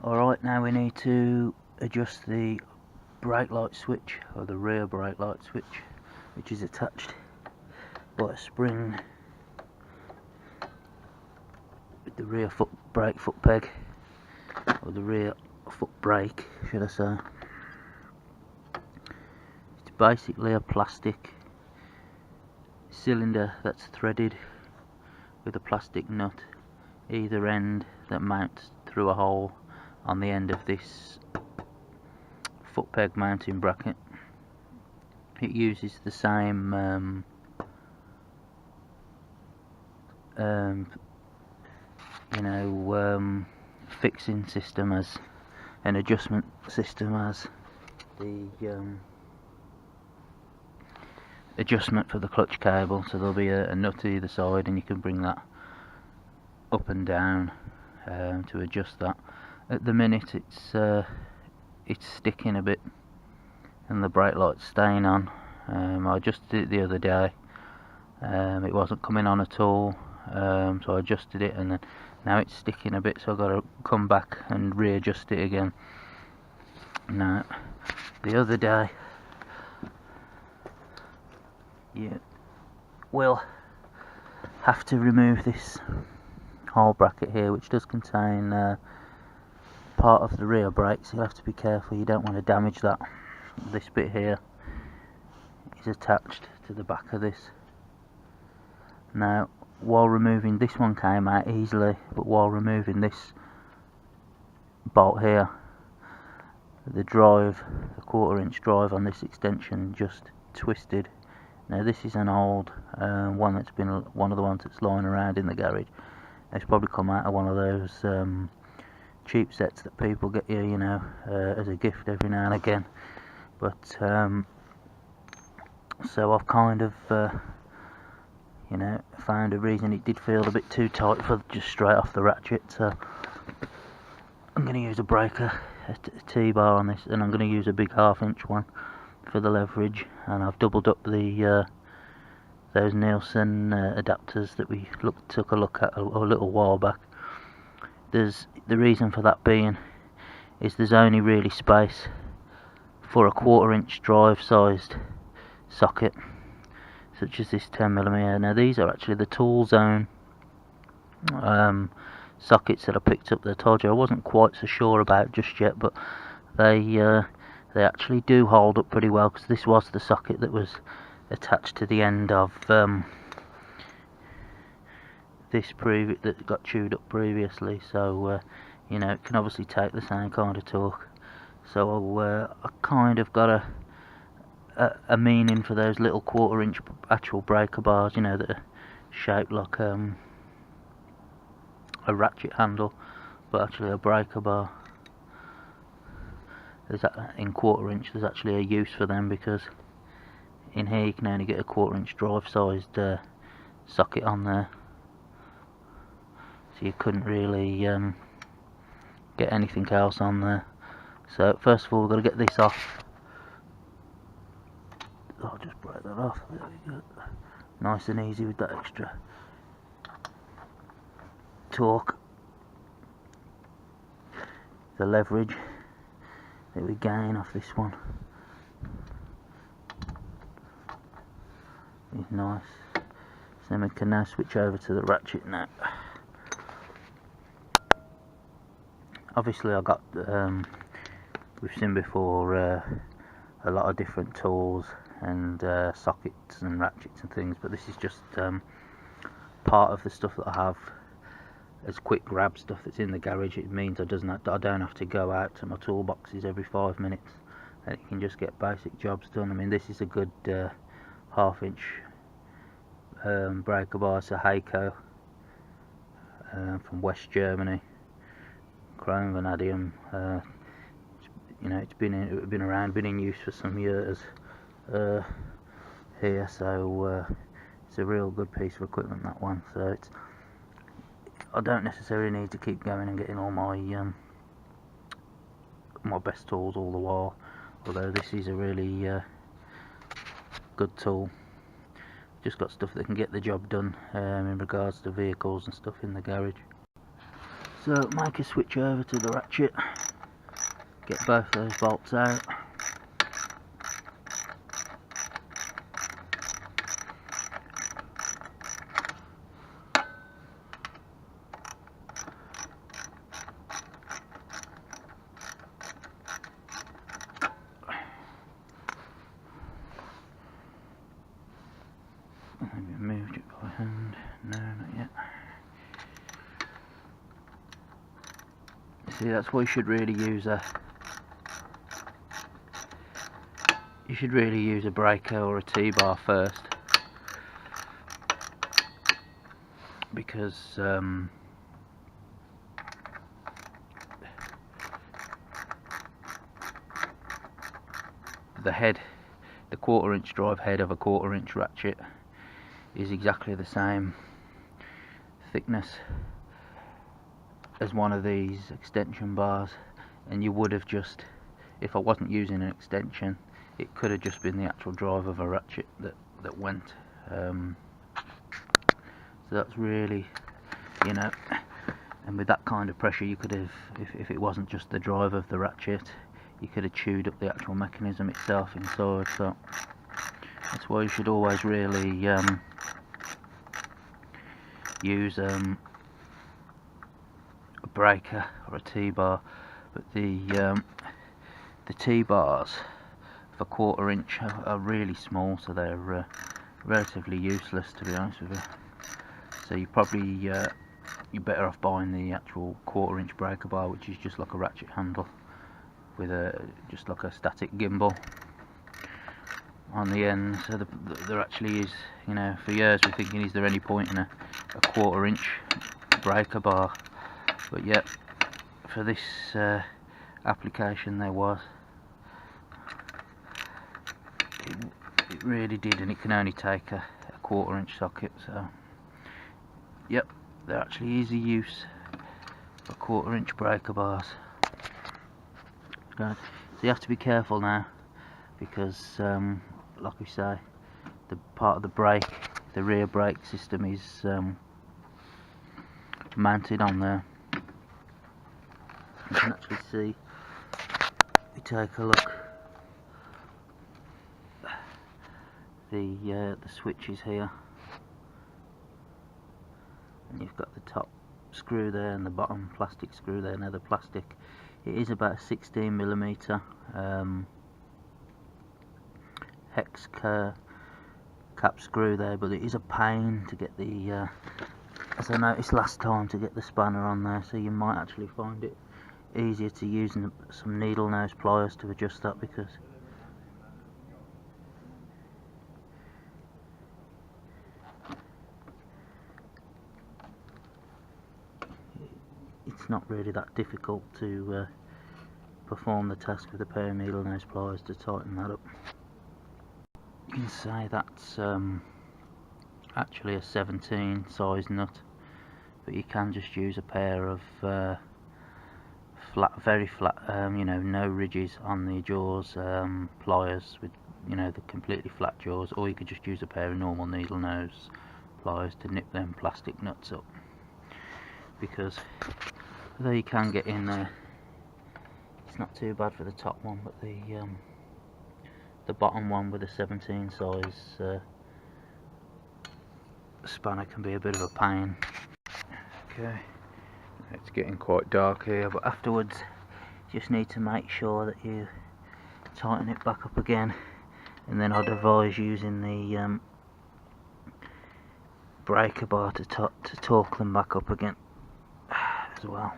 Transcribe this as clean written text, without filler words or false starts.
Alright, now we need to adjust the brake light switch, or the rear brake light switch, which is attached by a spring with the rear brake foot peg, or the rear foot brake should I say. It's basically a plastic cylinder that's threaded with a plastic nut either end that mounts through a hole on the end of this foot peg mounting bracket. It uses the same fixing system as an adjustment system as the adjustment for the clutch cable. So there'll be a nut either side, and you can bring that up and down to adjust that. At the minute it's sticking a bit and the brake light's staying on. I adjusted it the other day. It wasn't coming on at all, so I adjusted it, and then now it's sticking a bit, so I've got to come back and readjust it again. Now the other day you will have to remove this whole bracket here, which does contain part of the rear brake, so you have to be careful, you don't want to damage that. This bit here is attached to the back of this. Now while removing this one came out easily, but while removing this bolt here, the drive, the 1/4 inch drive on this extension just twisted. Now this is an old one that's been one of the ones that's lying around in the garage. It's probably come out of one of those cheap sets that people get you, as a gift every now and again. But so I've kind of found a reason. It did feel a bit too tight for just straight off the ratchet, so I'm going to use a breaker, a T-bar on this, and I'm going to use a big 1/2 inch one for the leverage. And I've doubled up the those Nielsen adapters that we took a look at a little while back. The reason for that being is there's only really space for a 1/4 inch drive sized socket, such as this 10mm. Now these are actually the tool zone sockets that I picked up that I told you I wasn't quite so sure about just yet, but they actually do hold up pretty well, because this was the socket that was attached to the end of this that got chewed up previously. So it can obviously take the same kind of torque. So I kind of got a meaning for those little 1/4 inch actual breaker bars, that are shaped like a ratchet handle, but actually a breaker bar. In 1/4 inch there's actually a use for them, because in here you can only get a 1/4 inch drive sized socket on there, so you couldn't really get anything else on there. So first of all we've got to get this off. I'll just break that off. There we go. Nice and easy with that extra torque. The leverage that we gain off this one is nice. So then we can now switch over to the ratchet now. Obviously I got, we've seen before, a lot of different tools and sockets and ratchets and things, but this is just part of the stuff that I have as quick grab stuff that's in the garage. It means I don't have to go out to my toolboxes every 5 minutes, and it can just get basic jobs done. I mean, this is a good 1/2 inch breaker bar. It's a Heiko from West Germany, chrome vanadium. It's been around, been in use for some years here, so it's a real good piece of equipment, that one. So I don't necessarily need to keep going and getting all my my best tools all the while, although this is a really good tool. Just got stuff that can get the job done in regards to vehicles and stuff in the garage. So make a switch over to the ratchet, get both those bolts out. Have you moved it by hand? No, not yet. See, that's why you should really use a breaker or a T-bar first, because the head, the 1/4 inch drive head of a 1/4 inch ratchet is exactly the same thickness as one of these extension bars, and you would have just, if I wasn't using an extension, it could have just been the actual drive of a ratchet that went. So that's really, you know, and with that kind of pressure you could have, if it wasn't just the drive of the ratchet, you could have chewed up the actual mechanism itself inside. So that's why you should always really use a breaker or a T-bar. But the T-bars for 1/4 inch are really small, so they're relatively useless, to be honest with you. So you probably you're better off buying the actual 1/4 inch breaker bar, which is just like a ratchet handle with just like a static gimbal on the end. So there actually is, you know, for years we're thinking, is there any point in a 1/4 inch breaker bar? But yet, for this application there was. It really did, and it can only take a 1/4 inch socket. So yep, they're actually easy use for 1/4 inch breaker bars. So you have to be careful now, because like we say, the part of the brake, the rear brake system, is mounted on there. You can actually see, if you take a look, the switch is here, and you've got the top screw there and the bottom plastic screw there. Now the plastic, it is about a 16mm hex cap screw there, but it is a pain to get the as I noticed last time, to get the spanner on there. So you might actually find it easier to use some needle nose pliers to adjust that, because it's not really that difficult to perform the task with a pair of needle nose pliers to tighten that up. You can say that's actually a 17 size nut, but you can just use a pair of flat, very flat, you know, no ridges on the jaws pliers, with, you know, the completely flat jaws, or you could just use a pair of normal needle nose pliers to nip them plastic nuts up, because although you can get in there, it's not too bad for the top one, but the bottom one with a 17 size spanner can be a bit of a pain. Okay, it's getting quite dark here, but afterwards you just need to make sure that you tighten it back up again, and then I'd advise using the breaker bar to torque them back up again as well.